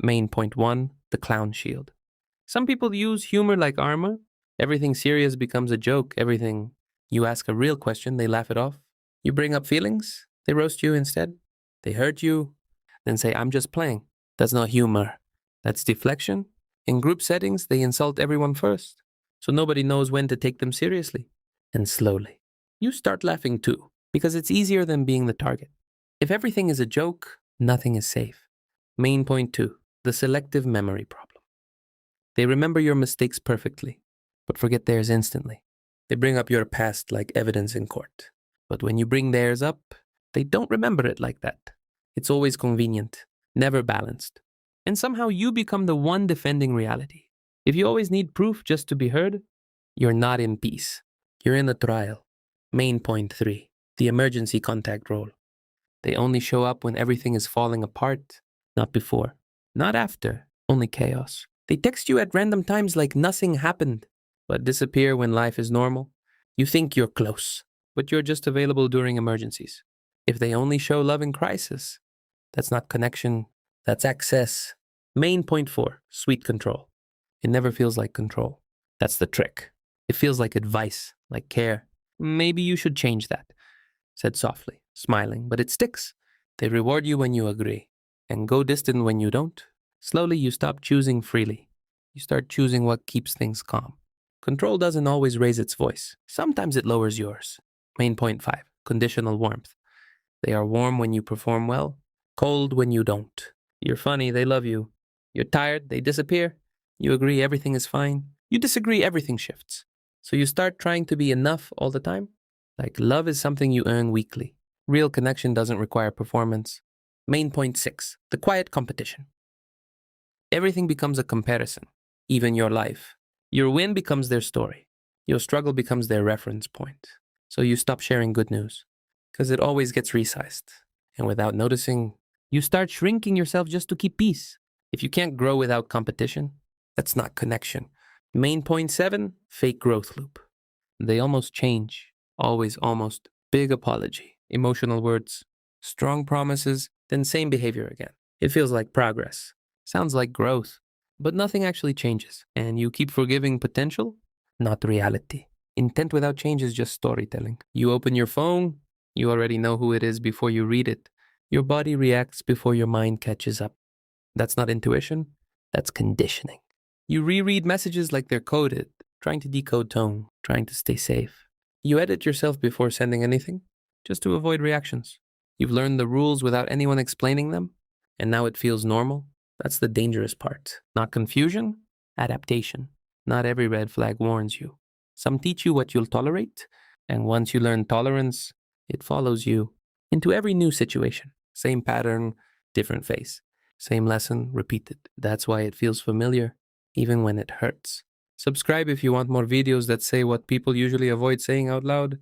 Main point 1, the clown shield. Some people use humor like armor. Everything serious becomes a joke. Everything you ask a real question, they laugh it off. You bring up feelings, they roast you instead. They hurt you, then say, I'm just playing. That's not humor. That's deflection. In group settings, they insult everyone first, so nobody knows when to take them seriously. And slowly, you start laughing too, because it's easier than being the target. If everything is a joke, nothing is safe. Main point 2, the selective memory problem. They remember your mistakes perfectly, but forget theirs instantly. They bring up your past like evidence in court. But when you bring theirs up, they don't remember it like that. It's always convenient, never balanced. And somehow you become the one defending reality. If you always need proof just to be heard, you're not in peace. You're in a trial. Main point 3, the emergency contact role. They only show up when everything is falling apart, not before, not after, only chaos. They text you at random times like nothing happened, but disappear when life is normal. You think you're close, but you're just available during emergencies. If they only show love in crisis, that's not connection, that's access. Main point 4, sweet control. It never feels like control. That's the trick. It feels like advice, like care. Maybe you should change that, said softly, smiling, but it sticks. They reward you when you agree, and go distant when you don't. Slowly, you stop choosing freely. You start choosing what keeps things calm. Control doesn't always raise its voice. Sometimes it lowers yours. Main point 5, conditional warmth. They are warm when you perform well, cold when you don't. You're funny, they love you. You're tired, they disappear. You agree everything is fine. You disagree, everything shifts. So you start trying to be enough all the time. Like love is something you earn weekly. Real connection doesn't require performance. Main point 6, the quiet competition. Everything becomes a comparison, even your life. Your win becomes their story. Your struggle becomes their reference point. So you stop sharing good news, because it always gets resized. And without noticing, you start shrinking yourself just to keep peace. If you can't grow without competition, that's not connection. Main point 7, fake growth loop. They almost change, always almost. Big apology, emotional words, strong promises, then same behavior again. It feels like progress. Sounds like growth, but nothing actually changes. And you keep forgiving potential, not reality. Intent without change is just storytelling. You open your phone, you already know who it is before you read it. Your body reacts before your mind catches up. That's not intuition, that's conditioning. You reread messages like they're coded, trying to decode tone, trying to stay safe. You edit yourself before sending anything, just to avoid reactions. You've learned the rules without anyone explaining them, and now it feels normal. That's the dangerous part. Not confusion, adaptation. Not every red flag warns you. Some teach you what you'll tolerate, and once you learn tolerance, it follows you into every new situation. Same pattern, different face. Same lesson, repeated. That's why it feels familiar, even when it hurts. Subscribe if you want more videos that say what people usually avoid saying out loud.